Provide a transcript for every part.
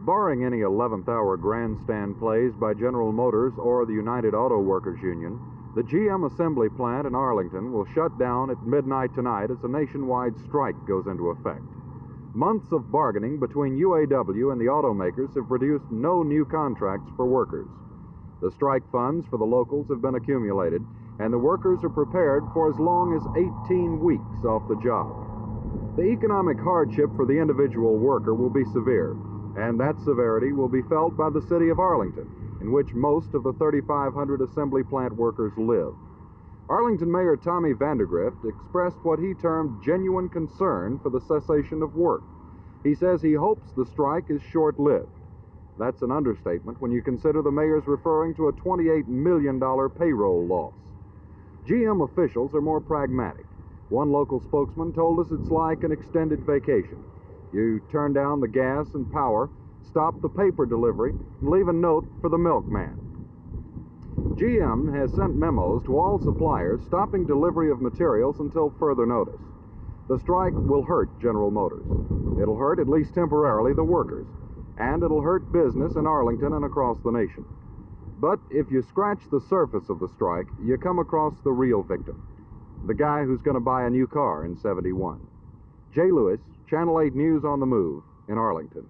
Barring any 11th hour grandstand plays by General Motors or the United Auto Workers Union, the GM assembly plant in Arlington will shut down at midnight tonight as a nationwide strike goes into effect. Months of bargaining between UAW and the automakers have produced no new contracts for workers. The strike funds for the locals have been accumulated, and the workers are prepared for as long as 18 weeks off the job. The economic hardship for the individual worker will be severe, and that severity will be felt by the city of Arlington, in which most of the 3,500 assembly plant workers live. Arlington Mayor Tom Vandergriff expressed what he termed genuine concern for the cessation of work. He says he hopes the strike is short-lived. That's an understatement when you consider the mayor's referring to a $28 million payroll loss. GM officials are more pragmatic. One local spokesman told us it's like an extended vacation. You turn down the gas and power, stop the paper delivery, and leave a note for the milkman. GM has sent memos to all suppliers stopping delivery of materials until further notice. The strike will hurt General Motors. It'll hurt, at least temporarily, the workers. And it'll hurt business in Arlington and across the nation. But if you scratch the surface of the strike, you come across the real victim, the guy who's going to buy a new car in 71. Jay Lewis, Channel 8 News on the Move in Arlington.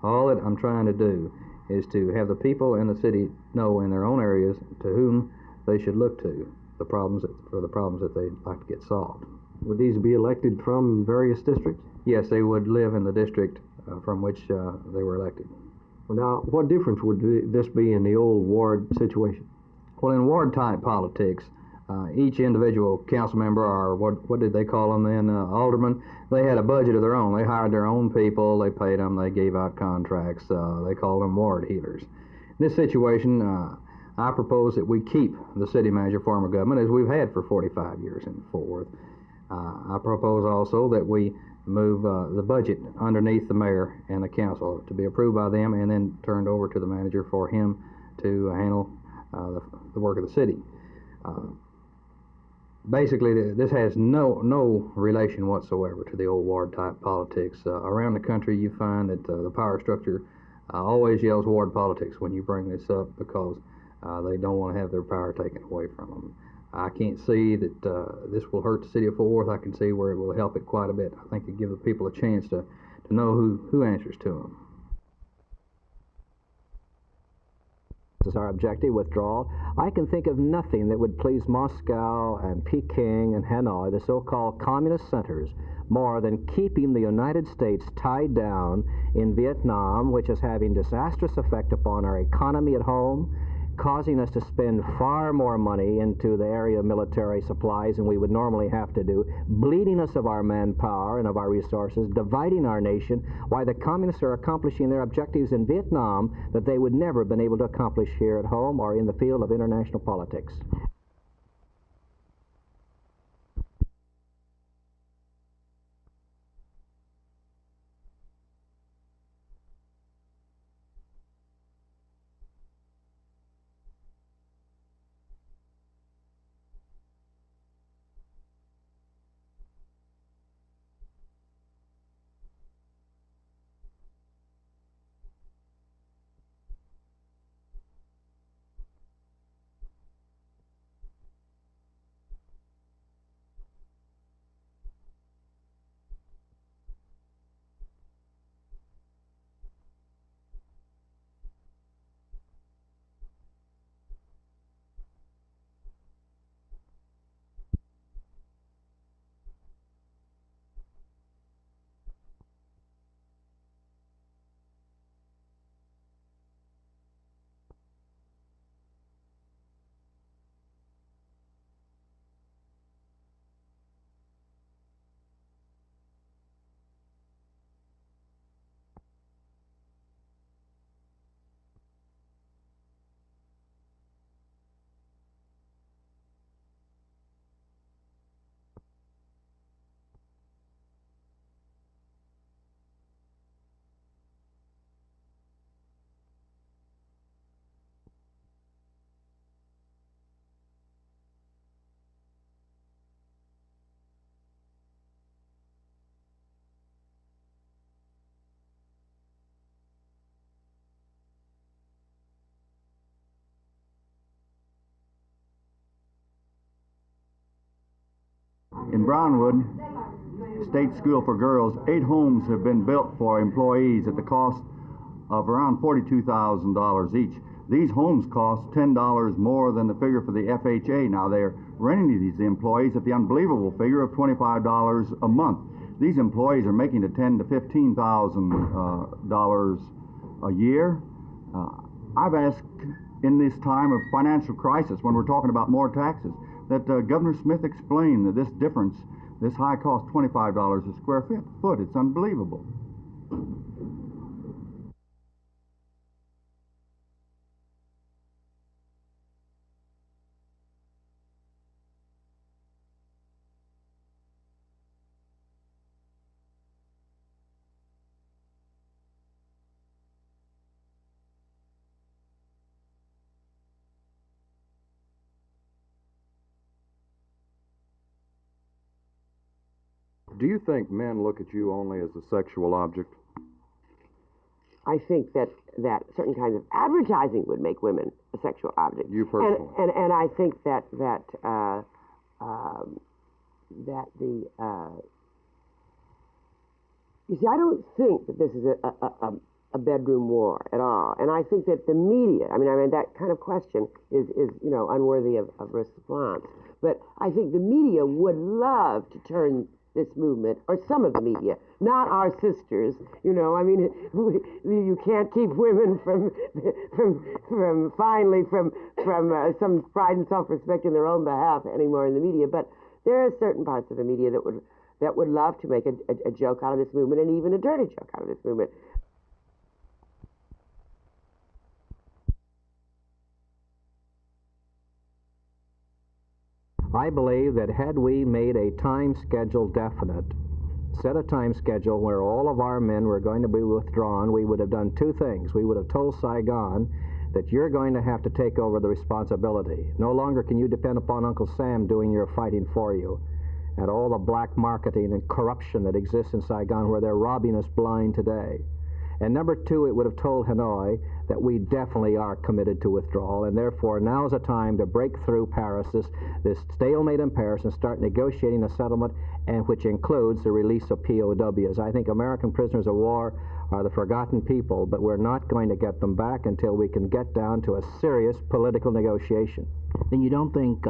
All that I'm trying to do is to have the people in the city know in their own areas to whom they should look to for the problems that they'd like to get solved. Would these be elected from various districts? Yes, they would live in the district from which they were elected. Well, now, what difference would this be in the old ward situation? Well, in ward-type politics, each individual council member, or what did they call them then, alderman, they had a budget of their own. They hired their own people, they paid them, they gave out contracts, they called them ward healers. In this situation, I propose that we keep the city manager form of government as we've had for 45 years in Fort Worth. I propose also that we move the budget underneath the mayor and the council to be approved by them and then turned over to the manager for him to handle the work of the city. Basically, this has no relation whatsoever to the old ward type politics. Around the country, you find that the power structure always yells ward politics when you bring this up because they don't want to have their power taken away from them. I can't see that this will hurt the city of Fort Worth. I can see where it will help it quite a bit. I think it gives the people a chance to know who answers to them. This is our objective, withdrawal. I can think of nothing that would please Moscow and Peking and Hanoi, the so-called communist centers, more than keeping the United States tied down in Vietnam, which is having disastrous effect upon our economy at home, causing us to spend far more money into the area of military supplies than we would normally have to do, bleeding us of our manpower and of our resources, dividing our nation, while the communists are accomplishing their objectives in Vietnam that they would never have been able to accomplish here at home or in the field of international politics. In Brownwood State School for Girls, 8 homes have been built for employees at the cost of around $42,000 each. These homes cost $10 more than the figure for the FHA. Now they're renting these employees at the unbelievable figure of $25 a month. These employees are making to $10,000 to $15,000 a year. I've asked in this time of financial crisis, when we're talking about more taxes, that Governor Smith explained that this difference, this high cost, $25 a square foot, it's unbelievable. Do you think men look at you only as a sexual object? I think that certain kinds of advertising would make women a sexual object. You personally? And I think that you see, I don't think that this is a bedroom war at all. And I think that the media, I mean that kind of question is unworthy of response. But I think the media would love to turn this movement, or some of the media, not our sisters, you can't keep women from some pride and self-respect in their own behalf anymore in the media, but there are certain parts of the media that would love to make a joke out of this movement, and even a dirty joke out of this movement. I believe that had we made a time schedule definite, set a time schedule where all of our men were going to be withdrawn, we would have done two things. We would have told Saigon that you're going to have to take over the responsibility. No longer can you depend upon Uncle Sam doing your fighting for you, and all the black marketing and corruption that exists in Saigon where they're robbing us blind today. And number two, it would have told Hanoi that we definitely are committed to withdrawal, and therefore now's the time to break through Paris, this stalemate in Paris, and start negotiating a settlement, and which includes the release of POWs. I think American prisoners of war are the forgotten people, but we're not going to get them back until we can get down to a serious political negotiation. Then you don't think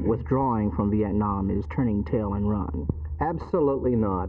withdrawing from Vietnam is turning tail and run? Absolutely not.